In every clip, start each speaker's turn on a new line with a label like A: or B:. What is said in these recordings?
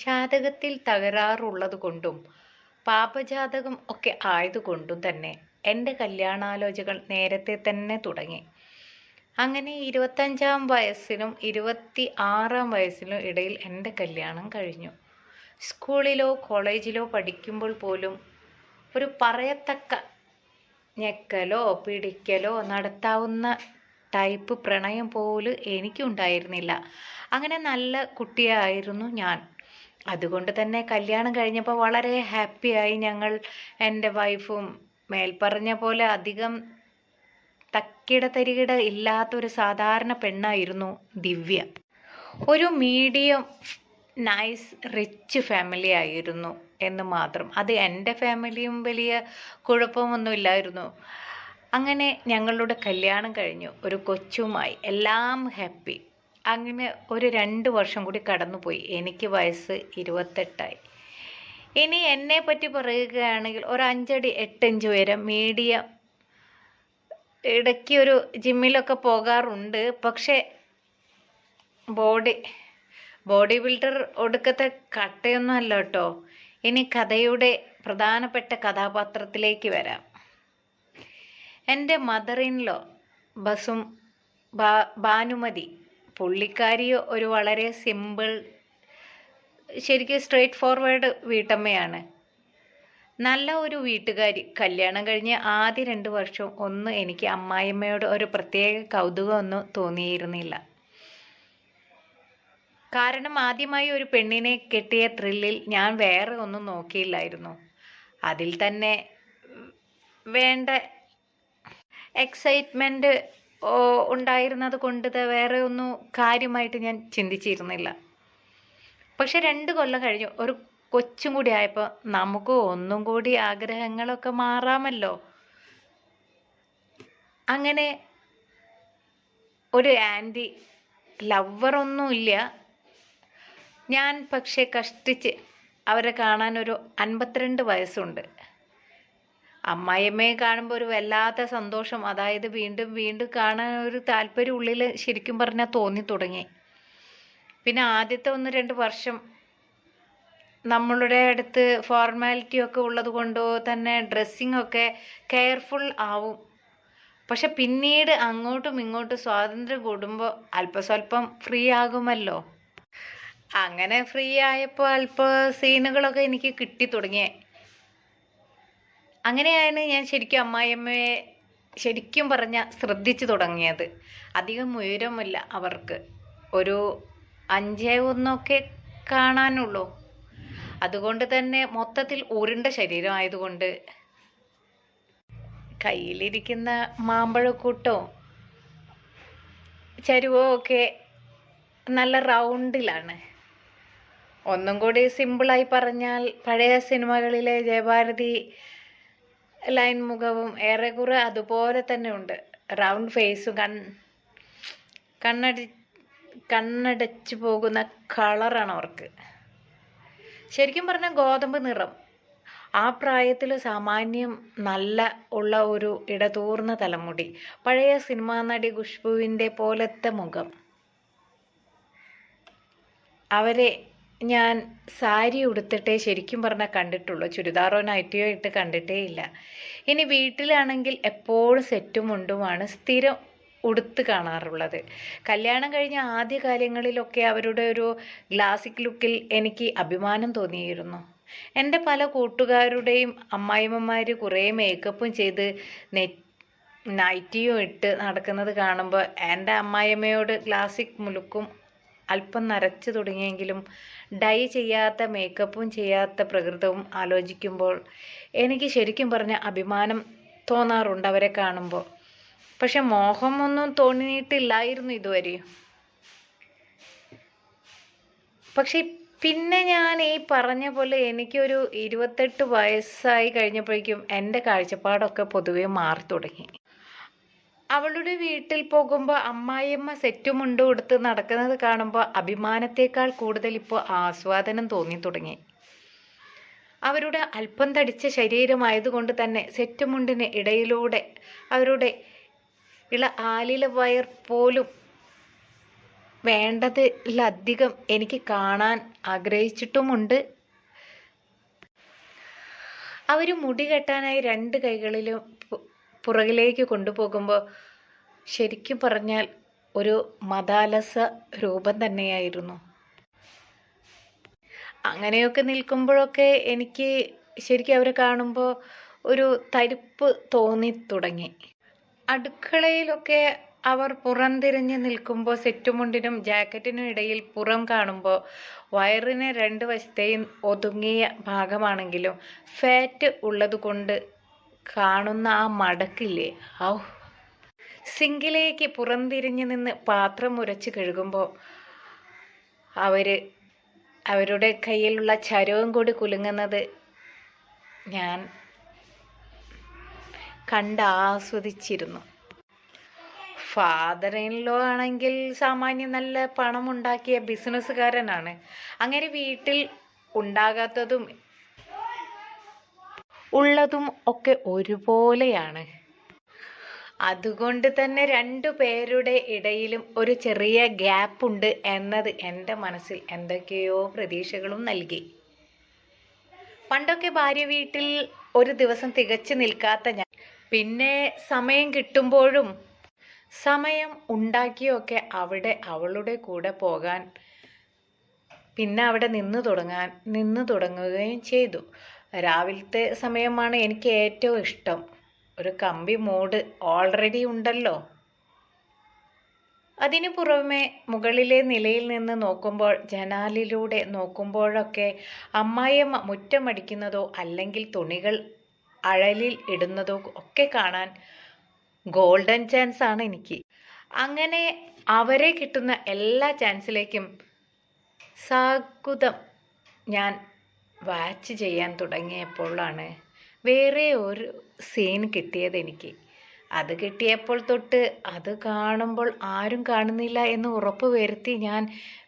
A: ജാതകത്തിൽ തകരാറുള്ളത് കൊണ്ടും പാപജാതകം ഒക്കെ ആയതുകൊണ്ടും തന്നെ എൻ്റെ കല്യാണാലോചനകൾ നേരത്തെ തന്നെ തുടങ്ങി. അങ്ങനെ 25-ാം വയസ്സിനും 26-ാം വയസ്സിനും ഇടയിൽ എൻ്റെ കല്യാണം കഴിഞ്ഞു. സ്കൂളിലോ കോളേജിലോ പഠിക്കുമ്പോൾ പോലും ഒരു പറയത്തക്ക ഞെക്കലോ പിടിക്കലോ നടത്താവുന്ന ടൈപ്പ് പ്രണയം പോലും എനിക്കുണ്ടായിരുന്നില്ല. അങ്ങനെ നല്ല കുട്ടിയായിരുന്നു ഞാൻ. അതുകൊണ്ട് തന്നെ കല്യാണം കഴിഞ്ഞപ്പോൾ വളരെ ഹാപ്പിയായി ഞങ്ങൾ. എൻ്റെ വൈഫും മേൽപ്പറഞ്ഞ പോലെ അധികം തക്കിട തരികിട ഇല്ലാത്തൊരു സാധാരണ പെണ്ണായിരുന്നു ദിവ്യ. ഒരു മീഡിയം നൈസ് റിച്ച് ഫാമിലി ആയിരുന്നു എന്ന് മാത്രം. അത് എൻ്റെ ഫാമിലിയും വലിയ കുഴപ്പമൊന്നുമില്ലായിരുന്നു. അങ്ങനെ ഞങ്ങളുടെ കല്യാണം കഴിഞ്ഞു, ഒരു കൊച്ചുമായി, എല്ലാം ഹാപ്പി. അങ്ങനെ ഒരു 2 വർഷം കൂടി കടന്നുപോയി. എനിക്ക് വയസ്സ് 28ആയി. ഇനി എന്നെ പറ്റി പറയുകയാണെങ്കിൽ ഒരു 5 അടി 8 ഇഞ്ച് വരെ മീഡിയം. ഇടയ്ക്ക് ഒരു ജിമ്മിലൊക്കെ പോകാറുണ്ട്. പക്ഷേ ബോഡി ബിൽഡർ ഒടുക്കത്തെ കട്ടയൊന്നും അല്ല കേട്ടോ. ഇനി കഥയുടെ പ്രധാനപ്പെട്ട കഥാപാത്രത്തിലേക്ക് വരാം. എൻ്റെ മദർ ഇൻ ലോ ഭാനുമതി, പുള്ളിക്കാരി ഒരു വളരെ സിമ്പിൾ, ശരിക്കും സ്ട്രെയിറ്റ് ഫോർവേഡ് വീട്ടമ്മയാണ്. നല്ല ഒരു വീട്ടുകാരി. കല്യാണം കഴിഞ്ഞ് ആദ്യ 2 വർഷം ഒന്നും എനിക്ക് അമ്മായിയമ്മയോട് ഒരു പ്രത്യേക കൗതുകമൊന്നും തോന്നിയിരുന്നില്ല. കാരണം ആദ്യമായി ഒരു പെണ്ണിനെ കെട്ടിയ ത്രില്ലിൽ ഞാൻ വേറെ ഒന്നും നോക്കിയില്ലായിരുന്നു. അതിൽ തന്നെ വേണ്ട എക്സൈറ്റ്മെൻറ്റ് ഉണ്ടായിരുന്നത് കൊണ്ട് വേറെ ഒന്നും കാര്യമായിട്ട് ഞാൻ ചിന്തിച്ചിരുന്നില്ല. പക്ഷെ 2 കൊല്ലം കഴിഞ്ഞു, ഒരു കൊച്ചും കൂടി ആയപ്പോൾ നമുക്ക് ഒന്നും കൂടി ആഗ്രഹങ്ങളൊക്കെ മാറാമല്ലോ. അങ്ങനെ ഒരു ആൻറ്റി ലവറൊന്നുമില്ല ഞാൻ. പക്ഷേ കഷ്ടിച്ച് അവരെ കാണാൻ ഒരു 52 വയസ്സുണ്ട്. അമ്മായിയമ്മയെ കാണുമ്പോൾ ഒരു വല്ലാത്ത സന്തോഷം, അതായത് വീണ്ടും വീണ്ടും കാണാൻ ഒരു താല്പര്യം ഉള്ളിൽ ശരിക്കും പറഞ്ഞാൽ തോന്നി തുടങ്ങി. പിന്നെ ആദ്യത്തെ 1-2 വർഷം നമ്മളുടെ അടുത്ത് ഫോർമാലിറ്റി ഒക്കെ ഉള്ളത് കൊണ്ടോ തന്നെ ഡ്രസ്സിങ് ഒക്കെ കെയർഫുൾ ആവും. പക്ഷെ പിന്നീട് അങ്ങോട്ടും ഇങ്ങോട്ടും സ്വാതന്ത്ര്യം കൂടുമ്പോൾ അല്പസ്വല്പം ഫ്രീ ആകുമല്ലോ. അങ്ങനെ ഫ്രീ ആയപ്പോൾ അല്പ സീനുകളൊക്കെ എനിക്ക് കിട്ടി തുടങ്ങിയേ. അങ്ങനെയാണ് ഞാൻ ശരിക്കും അമ്മായിയമ്മയെ ശരിക്കും പറഞ്ഞാൽ ശ്രദ്ധിച്ചു തുടങ്ങിയത്. അധികം ഉയരമില്ല അവർക്ക്, ഒരു 5'1" കാണാനുള്ളൂ. അതുകൊണ്ട് തന്നെ മൊത്തത്തിൽ ഉരുണ്ട ശരീരം ആയതുകൊണ്ട് കയ്യിലിരിക്കുന്ന മാമ്പഴക്കൂട്ടോ ചരുവോ ഒക്കെ നല്ല റൗണ്ടിലാണ്. ഒന്നും കൂടി സിമ്പിളായി പറഞ്ഞാൽ പഴയ സിനിമകളിലെ ജയഭാരതി ലൈൻ മുഖവും ഏറെക്കുറെ അതുപോലെ തന്നെ ഉണ്ട്. റൗണ്ട് ഫേസും കണ്ണടച്ചു പോകുന്ന കളറാണ് അവർക്ക്. ശരിക്കും പറഞ്ഞാൽ ഗോതമ്പ് നിറം. ആ പ്രായത്തിൽ സാമാന്യം നല്ല ഉള്ള ഒരു ഇടതൂർന്ന തലമുടി, പഴയ സിനിമാ നടി ഖുഷ്ബുവിൻ്റെ പോലത്തെ മുഖം. അവരെ ഞാൻ സാരി ഉടുത്തിട്ടേ ശരിക്കും പറഞ്ഞാൽ കണ്ടിട്ടുള്ളൂ. ചുരിദാറോ നൈറ്റിയോ ഇട്ട് കണ്ടിട്ടേ ഇല്ല. ഇനി വീട്ടിലാണെങ്കിൽ എപ്പോഴും സെറ്റും മുണ്ടുമാണ് സ്ഥിരം ഉടുത്ത് കാണാറുള്ളത്. കല്യാണം കഴിഞ്ഞ ആദ്യ കാലങ്ങളിലൊക്കെ അവരുടെ ഒരു ക്ലാസിക് ലുക്കിൽ എനിക്ക് അഭിമാനം തോന്നിയിരുന്നു. എൻ്റെ പല കൂട്ടുകാരുടെയും അമ്മായിമ്മമാർ കുറേ മേക്കപ്പും ചെയ്ത് നൈറ്റിയും ഇട്ട് നടക്കുന്നത് കാണുമ്പോൾ എൻ്റെ അമ്മായിയമ്മയോട് ക്ലാസിക് ലുക്കും അല്പം നരച്ചു തുടങ്ങിയെങ്കിലും ഡൈ ചെയ്യാത്ത മേക്കപ്പും ചെയ്യാത്ത പ്രകൃതവും ആലോചിക്കുമ്പോൾ എനിക്ക് ശരിക്കും പറഞ്ഞ അഭിമാനം തോന്നാറുണ്ട് അവരെ കാണുമ്പോൾ. പക്ഷെ മോഹമൊന്നും തോന്നിയിട്ടില്ലായിരുന്നു ഇതുവരെയും. പക്ഷെ പിന്നെ ഞാൻ ഈ പറഞ്ഞ പോലെ എനിക്കൊരു 28 വയസ്സായി കഴിഞ്ഞപ്പോഴേക്കും എൻ്റെ കാഴ്ചപ്പാടൊക്കെ പൊതുവെ മാറി തുടങ്ങി. അവളുടെ വീട്ടിൽ പോകുമ്പോൾ അമ്മായിയമ്മ സെറ്റും മുണ്ടും ഉടുത്ത് നടക്കുന്നത് കാണുമ്പോൾ അഭിമാനത്തേക്കാൾ കൂടുതൽ ഇപ്പോൾ ആസ്വാദനം തോന്നി തുടങ്ങി. അവരുടെ അല്പം തടിച്ച ശരീരമായതുകൊണ്ട് തന്നെ സെറ്റും മുണ്ടിന് ഇടയിലൂടെ അവരുടെ ആലില വയർ പോലും വേണ്ടതിലധികം എനിക്ക് കാണാൻ ആഗ്രഹിച്ചിട്ടുമുണ്ട്. അവർ മുടി കെട്ടാനായി രണ്ട് കൈകളിലും പുറകിലേക്ക് കൊണ്ടുപോകുമ്പോൾ ശരിക്കും പറഞ്ഞാൽ ഒരു മതാലസ രൂപം തന്നെയായിരുന്നു. അങ്ങനെയൊക്കെ നിൽക്കുമ്പോഴൊക്കെ എനിക്ക് ശരിക്കും അവരെ കാണുമ്പോൾ ഒരു തരിപ്പ് തോന്നി തുടങ്ങി. അടുക്കളയിലൊക്കെ അവർ പുറംതിരിഞ്ഞ് നിൽക്കുമ്പോൾ സെറ്റുമുണ്ടിനും ജാക്കറ്റിനും ഇടയിൽ പുറം കാണുമ്പോൾ വയറിന് രണ്ട് വശത്തെയും ഒതുങ്ങിയ ഭാഗമാണെങ്കിലും ഫാറ്റ് ഉള്ളതുകൊണ്ട് കാണുന്ന ആ മടക്കില്ലേ, ഔ! സിങ്കിലേക്ക് പുറംതിരിഞ്ഞ് നിന്ന് പാത്രം ഉരച്ച് കഴുകുമ്പോൾ അവരുടെ കയ്യിലുള്ള ചരവും കൂടി കുലുങ്ങുന്നത് ഞാൻ കണ്ടാസ്വദിച്ചിരുന്നു. ഫാദർ ഇൻ ലോ ആണെങ്കിൽ സാമാന്യം നല്ല പണമുണ്ടാക്കിയ ബിസിനസ്സുകാരനാണ്. അങ്ങനെ വീട്ടിൽ ഉണ്ടാകാത്തതും ഉള്ളതും ഒക്കെ ഒരുപോലെയാണ്. അതുകൊണ്ട് തന്നെ രണ്ടു പേരുടെ ഇടയിലും ഒരു ചെറിയ ഗ്യാപ്പുണ്ട് എന്നത് എൻ്റെ മനസ്സിൽ എന്തൊക്കെയോ പ്രതീക്ഷകളും നൽകി. പണ്ടൊക്കെ ഭാര്യ വീട്ടിൽ ഒരു ദിവസം തികച്ചു നിൽക്കാത്ത ഞാൻ പിന്നെ സമയം കിട്ടുമ്പോഴും സമയം ഉണ്ടാക്കിയൊക്കെ അവിടെ അവളുടെ കൂടെ പോകാൻ, പിന്നെ അവിടെ നിന്നു തുടങ്ങുകയും ചെയ്തു. രാവിലത്തെ സമയമാണ് എനിക്ക് ഏറ്റവും ഇഷ്ടം. ഒരു കമ്പി മൂഡ് ഓൾറെഡി ഉണ്ടല്ലോ. അതിനു പുറമെ മുകളിലെ നിലയിൽ നിന്ന് നോക്കുമ്പോൾ, ജനാലിലൂടെ നോക്കുമ്പോഴൊക്കെ അമ്മായിയമ്മ മുറ്റമടിക്കുന്നതോ അല്ലെങ്കിൽ തുണികൾ അഴലിൽ ഇടുന്നതോ ഒക്കെ കാണാൻ ഗോൾഡൻ ചാൻസ് ആണ് എനിക്ക്. അങ്ങനെ അവരെ കിട്ടുന്ന എല്ലാ ചാൻസിലേക്കും സാഗുതം ഞാൻ വാച്ച് ചെയ്യാൻ തുടങ്ങിയപ്പോഴാണ് വേറെ ഒരു സീൻ കിട്ടിയത് എനിക്ക്. അത് കിട്ടിയപ്പോൾ തൊട്ട് അത് കാണുമ്പോൾ ആരും കാണുന്നില്ല എന്ന് ഉറപ്പ് വരുത്തി ഞാൻ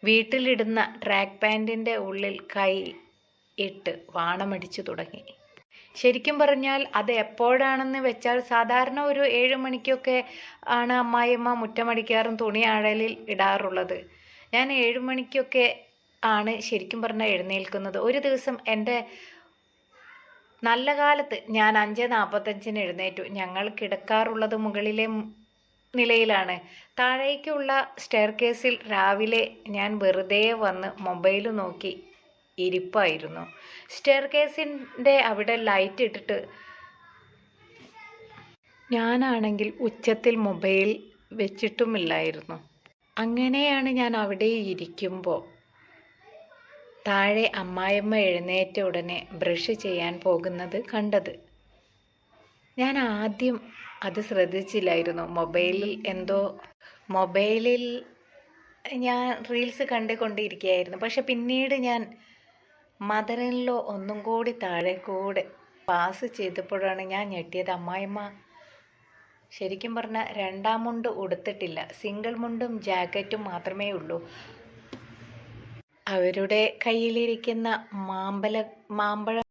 A: വീട്ടിലിടുന്ന ട്രാക്ക് പാൻറ്റിൻ്റെ ഉള്ളിൽ കൈ ഇട്ട് വാണമടിച്ചു തുടങ്ങി. ശരിക്കും പറഞ്ഞാൽ അത് എപ്പോഴാണെന്ന് വെച്ചാൽ സാധാരണ ഒരു 7 മണിക്കൊക്കെ ആണ് അമ്മായിയമ്മ മുറ്റമടിക്കാറും തുണി അഴലിൽ ഇടാറുള്ളത്. ഞാൻ 7 മണിക്കൊക്കെ ആണ് ശരിക്കും പറഞ്ഞാൽ എഴുന്നേൽക്കുന്നത്. ഒരു ദിവസം എൻ്റെ നല്ല കാലത്ത് ഞാൻ 5:45 എഴുന്നേറ്റു. ഞങ്ങൾ കിടക്കാറുള്ളത് മുകളിലെ നിലയിലാണ്. താഴേക്കുള്ള സ്റ്റെയർകേസിൽ രാവിലെ ഞാൻ വെറുതെ വന്ന് മൊബൈൽ നോക്കി ഇരിപ്പായിരുന്നു. സ്റ്റെയർകേസിൻ്റെ അവിടെ ലൈറ്റ് ഇട്ടിട്ട് ഞാനാണെങ്കിൽ ഉച്ചത്തിൽ മൊബൈൽ വെച്ചിട്ടുമില്ലായിരുന്നു. അങ്ങനെയാണ് ഞാൻ അവിടെ ഇരിക്കുമ്പോൾ താഴെ അമ്മായിയമ്മ എഴുന്നേറ്റ ഉടനെ ബ്രഷ് ചെയ്യാൻ പോകുന്നത് കണ്ടത്. ഞാൻ ആദ്യം അത് ശ്രദ്ധിച്ചില്ലായിരുന്നു. മൊബൈലിൽ ഞാൻ റീൽസ് കണ്ടുകൊണ്ടിരിക്കുകയായിരുന്നു. പക്ഷെ പിന്നീട് ഞാൻ മദർ ഇൻ ലോ ഒന്നും കൂടി താഴെ കൂടെ പാസ് ചെയ്തപ്പോഴാണ് ഞാൻ ഞെട്ടിയത്. അമ്മായിയമ്മ ശരിക്കും പറഞ്ഞാൽ 2ാം മുണ്ട് ഉടുത്തിട്ടില്ല. സിംഗിൾ മുണ്ടും ജാക്കറ്റും മാത്രമേ ഉള്ളൂ. അവരുടെ കയ്യിലിരിക്കുന്ന മാമ്പഴ